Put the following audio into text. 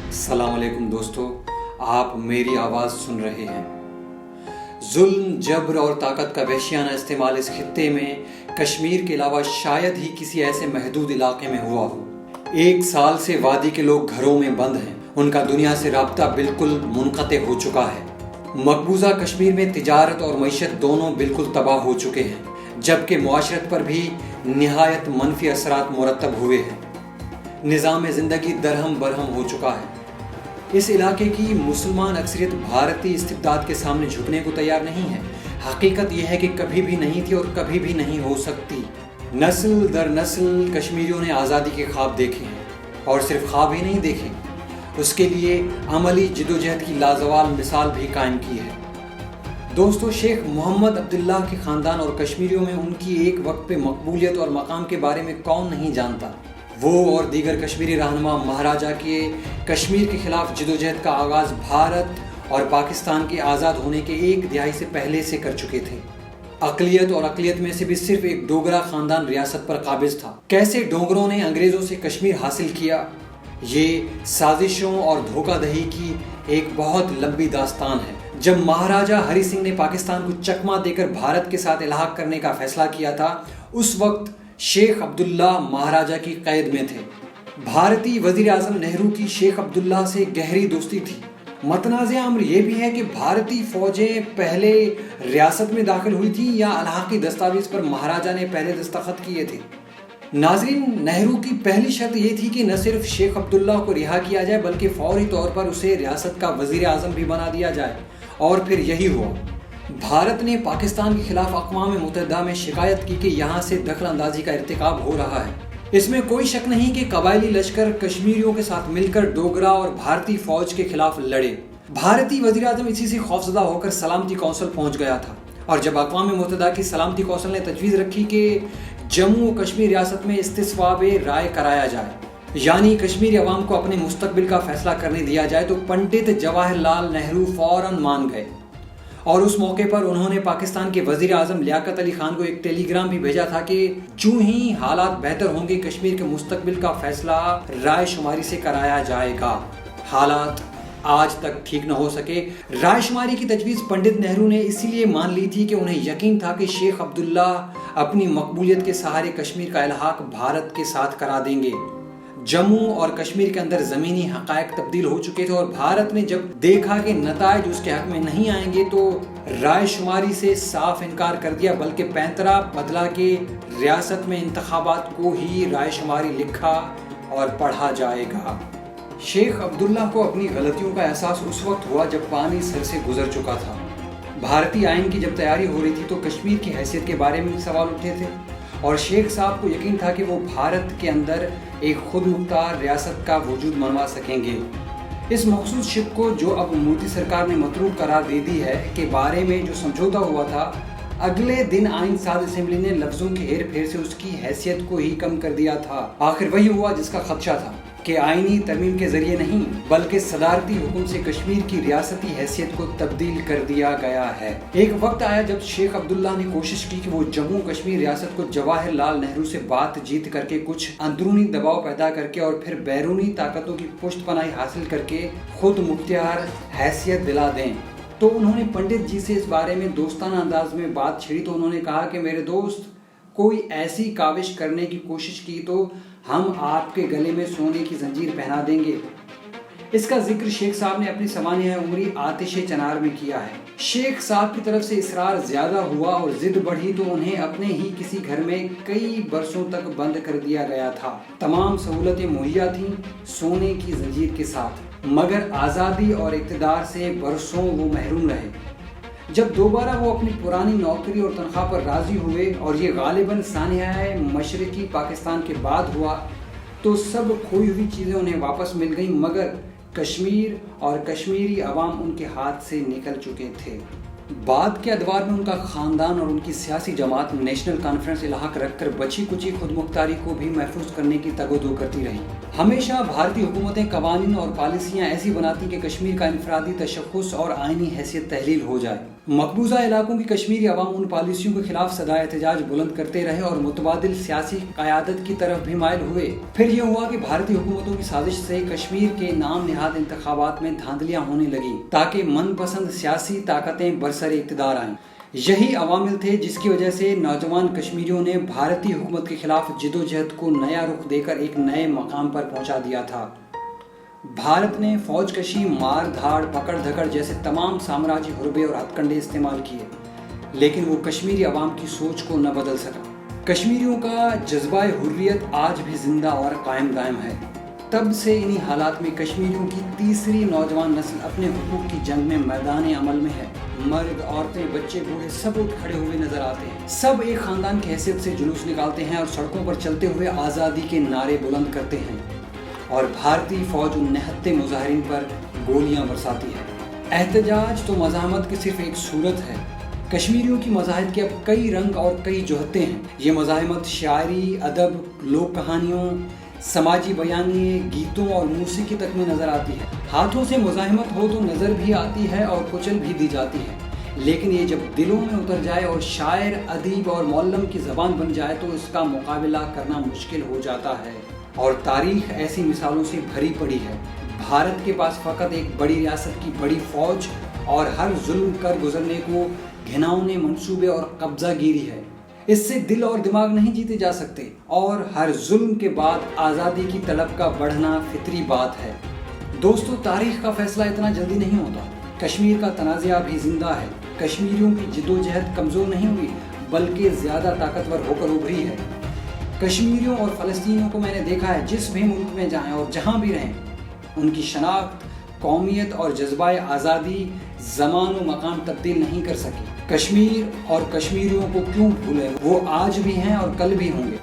السلام علیکم دوستو، آپ میری آواز سن رہے ہیں۔ ظلم، جبر اور طاقت کا وحشیانہ استعمال اس خطے میں کشمیر کے علاوہ شاید ہی کسی ایسے محدود علاقے میں ہوا ہو۔ 1 سال سے وادی کے لوگ گھروں میں بند ہیں، ان کا دنیا سے رابطہ بالکل منقطع ہو چکا ہے۔ مقبوضہ کشمیر میں تجارت اور معیشت دونوں بالکل تباہ ہو چکے ہیں، جبکہ معاشرت پر بھی نہایت منفی اثرات مرتب ہوئے ہیں۔ نظام زندگی درہم برہم ہو چکا ہے۔ اس علاقے کی مسلمان اکثریت بھارتی استبداد کے سامنے جھکنے کو تیار نہیں ہے۔ حقیقت یہ ہے کہ کبھی بھی نہیں تھی اور کبھی بھی نہیں ہو سکتی۔ نسل در نسل کشمیریوں نے آزادی کے خواب دیکھے ہیں، اور صرف خواب ہی نہیں دیکھے، اس کے لیے عملی جدوجہد کی لازوال مثال بھی قائم کی ہے۔ دوستو، شیخ محمد عبداللہ کے خاندان اور کشمیریوں میں ان کی ایک وقت پہ مقبولیت اور مقام کے بارے میں کون نہیں جانتا۔ وہ اور دیگر کشمیری رہنما مہاراجہ کے کشمیر کے خلاف جدوجہد کا آغاز بھارت اور پاکستان کے آزاد ہونے کے 1 دہائی سے پہلے سے کر چکے تھے۔ اقلیت اور اقلیت میں سے بھی صرف ایک ڈوگرا خاندان ریاست پر قابض تھا۔ کیسے ڈوگروں نے انگریزوں سے کشمیر حاصل کیا، یہ سازشوں اور دھوکہ دہی کی ایک بہت لمبی داستان ہے۔ جب مہاراجہ ہری سنگھ نے پاکستان کو چکمہ دے کر بھارت کے ساتھ الحاق کرنے کا فیصلہ کیا تھا، اس وقت شیخ عبداللہ مہاراجہ کی قید میں تھے۔ بھارتی وزیر اعظم نہرو کی شیخ عبداللہ سے گہری دوستی تھی۔ متنازع امر یہ بھی ہے کہ بھارتی فوجیں پہلے ریاست میں داخل ہوئی تھیں یا الحاقی دستاویز پر مہاراجہ نے پہلے دستخط کیے تھے۔ ناظرین، نہرو کی پہلی شرط یہ تھی کہ نہ صرف شیخ عبداللہ کو رہا کیا جائے بلکہ فوری طور پر اسے ریاست کا وزیر اعظم بھی بنا دیا جائے، اور پھر یہی ہوا۔ بھارت نے پاکستان کے خلاف اقوام متحدہ میں شکایت کی کہ یہاں سے دخل اندازی کا ارتکاب ہو رہا ہے۔ اس میں کوئی شک نہیں کہ قبائلی لشکر کشمیریوں کے ساتھ مل کر ڈوگرا اور بھارتی فوج کے خلاف لڑے۔ بھارتی وزیر اعظم اسی سے خوفزدہ ہو کر سلامتی کونسل پہنچ گیا تھا، اور جب اقوام متحدہ کی سلامتی کونسل نے تجویز رکھی کہ جموں و کشمیر ریاست میں استصواب رائے کرایا جائے، یعنی کشمیری عوام کو اپنے مستقبل کا فیصلہ کرنے دیا جائے، تو پنڈت جواہر لال نہرو فوراً مان گئے، اور اس موقع پر انہوں نے پاکستان کے وزیر اعظم لیاقت علی خان کو ایک ٹیلی گرام بھی بھیجا تھا کہ جو ہی حالات بہتر ہوں گے کشمیر کے مستقبل کا فیصلہ رائے شماری سے کرایا جائے گا۔ حالات آج تک ٹھیک نہ ہو سکے۔ رائے شماری کی تجویز پنڈت نہرو نے اسی لیے مان لی تھی کہ انہیں یقین تھا کہ شیخ عبداللہ اپنی مقبولیت کے سہارے کشمیر کا الحاق بھارت کے ساتھ کرا دیں گے۔ جموں اور کشمیر کے اندر زمینی حقائق تبدیل ہو چکے تھے، اور بھارت نے جب دیکھا کہ نتائج اس کے حق میں نہیں آئیں گے تو رائے شماری سے صاف انکار کر دیا، بلکہ 35 بدلا کے ریاست میں انتخابات کو ہی رائے شماری لکھا اور پڑھا جائے گا۔ شیخ عبداللہ کو اپنی غلطیوں کا احساس اس وقت ہوا جب پانی سر سے گزر چکا تھا۔ بھارتی آئین کی جب تیاری ہو رہی تھی تو کشمیر کی حیثیت کے بارے میں سوال اٹھے تھے، اور شیخ صاحب کو یقین تھا کہ وہ بھارت کے اندر ایک خود مختار ریاست کا وجود منوا سکیں گے۔ اس مخصوص شق کو جو اب مودی سرکار نے مطلوب قرار دے دی ہے کے بارے میں جو سمجھوتا ہوا تھا، اگلے دن آئین ساز اسمبلی نے لفظوں کے ہیر پھیر سے اس کی حیثیت کو ہی کم کر دیا تھا۔ آخر وہی ہوا جس کا خدشہ تھا کہ آئینی ترمیم کے ذریعے نہیں بلکہ صدارتی حکم سے کشمیر کی ریاستی حیثیت کو تبدیل کر دیا گیا ہے۔ ایک وقت آیا جب شیخ عبداللہ نے کوشش کی کہ وہ جموں کشمیر ریاست کو جواہر لال نہرو سے بات چیت کر کے کچھ اندرونی دباؤ پیدا کر کے اور پھر بیرونی طاقتوں کی پشت پناہی حاصل کر کے خود مختار حیثیت دلا دیں۔ تو انہوں نے پنڈت جی سے اس بارے میں دوستانہ انداز میں بات چھیڑی تو انہوں نے کہا کہ میرے دوست، کوئی ایسی کاوش کرنے کی کوشش کی تو ہم آپ کے گلے میں سونے کی زنجیر پہنا دیں گے۔ اس کا ذکر شیخ صاحب نے اپنی سوانح عمری آتش چنار میں کیا ہے۔ شیخ صاحب کی طرف سے اصرار زیادہ ہوا اور ضد بڑھی تو انہیں اپنے ہی کسی گھر میں کئی برسوں تک بند کر دیا گیا تھا۔ تمام سہولتیں مہیا تھیں سونے کی زنجیر کے ساتھ، مگر آزادی اور اقتدار سے برسوں وہ محروم رہے۔ جب دوبارہ وہ اپنی پرانی نوکری اور تنخواہ پر راضی ہوئے، اور یہ غالباً سانحہ مشرقی پاکستان کے بعد ہوا، تو سب کھوئی ہوئی چیزیں انہیں واپس مل گئیں، مگر کشمیر اور کشمیری عوام ان کے ہاتھ سے نکل چکے تھے۔ بعد کے ادوار میں ان کا خاندان اور ان کی سیاسی جماعت نیشنل کانفرنس الحاق رکھ کر بچی کچی خود مختاری کو بھی محفوظ کرنے کی تگ و دو کرتی رہی۔ ہمیشہ بھارتی حکومتیں قوانین اور پالیسیاں ایسی بناتی کہ کشمیر کا انفرادی تشخص اور آئینی حیثیت تحلیل ہو جائے۔ مقبوضہ علاقوں کی کشمیری عوام ان پالیسیوں کے خلاف صدائے احتجاج بلند کرتے رہے اور متبادل سیاسی قیادت کی طرف بھی مائل ہوئے۔ پھر یہ ہوا کہ بھارتی حکومتوں کی سازش سے کشمیر کے نام نہاد انتخابات میں دھاندلیاں ہونے لگیں تاکہ من پسند سیاسی طاقتیں برسر اقتدار آئیں۔ یہی عوامل تھے جس کی وجہ سے نوجوان کشمیریوں نے بھارتی حکومت کے خلاف جدوجہد کو نیا رخ دے کر ایک نئے مقام پر پہنچا دیا تھا۔ بھارت نے فوج کشی، مار دھاڑ، پکڑ دھکڑ جیسے تمام سامراجی حربے اور ہتھ کنڈے استعمال کیے، لیکن وہ کشمیری عوام کی سوچ کو نہ بدل سکا۔ کشمیریوں کا جذبہ حریت آج بھی زندہ اور قائم دائم ہے۔ تب سے انہی حالات میں کشمیریوں کی تیسری نوجوان نسل اپنے حقوق کی جنگ میں میدان عمل میں ہے۔ مرد، عورتیں، بچے، بوڑھے سب اٹھ کھڑے ہوئے نظر آتے ہیں۔ سب ایک خاندان کی حیثیت سے جلوس نکالتے ہیں اور سڑکوں پر چلتے ہوئے آزادی کے نعرے بلند کرتے ہیں، اور بھارتی فوج ان نہتے مظاہرین پر گولیاں برساتی ہے۔ احتجاج تو مزاحمت کی صرف ایک صورت ہے۔ کشمیریوں کی مزاحمت کے اب کئی رنگ اور کئی جہتیں ہیں۔ یہ مزاحمت شاعری، ادب، لوک کہانیوں، سماجی بیانیے، گیتوں اور موسیقی تک میں نظر آتی ہے۔ ہاتھوں سے مزاحمت ہو تو نظر بھی آتی ہے اور کچل بھی دی جاتی ہے، لیکن یہ جب دلوں میں اتر جائے اور شاعر، ادیب اور معلم کی زبان بن جائے تو اس کا مقابلہ کرنا مشکل ہو جاتا ہے، اور تاریخ ایسی مثالوں سے بھری پڑی ہے۔ بھارت کے پاس فقط ایک بڑی ریاست کی بڑی فوج اور ہر ظلم کر گزرنے کو گھناؤنے منصوبے اور قبضہ گیری ہے۔ اس سے دل اور دماغ نہیں جیتے جا سکتے، اور ہر ظلم کے بعد آزادی کی طلب کا بڑھنا فطری بات ہے۔ دوستو، تاریخ کا فیصلہ اتنا جلدی نہیں ہوتا۔ کشمیر کا تنازعہ بھی زندہ ہے۔ کشمیریوں کی جدوجہد کمزور نہیں ہوئی، بلکہ زیادہ طاقتور ہو کر ابھری ہے۔ کشمیریوں اور فلسطینیوں کو میں نے دیکھا ہے، جس بھی ملک میں جائیں اور جہاں بھی رہیں، ان کی شناخت، قومیت اور جذبہ آزادی زمان و مکان تبدیل نہیں کر سکی۔ کشمیر اور کشمیریوں کو کیوں بھولیں، وہ آج بھی ہیں اور کل بھی ہوں گے۔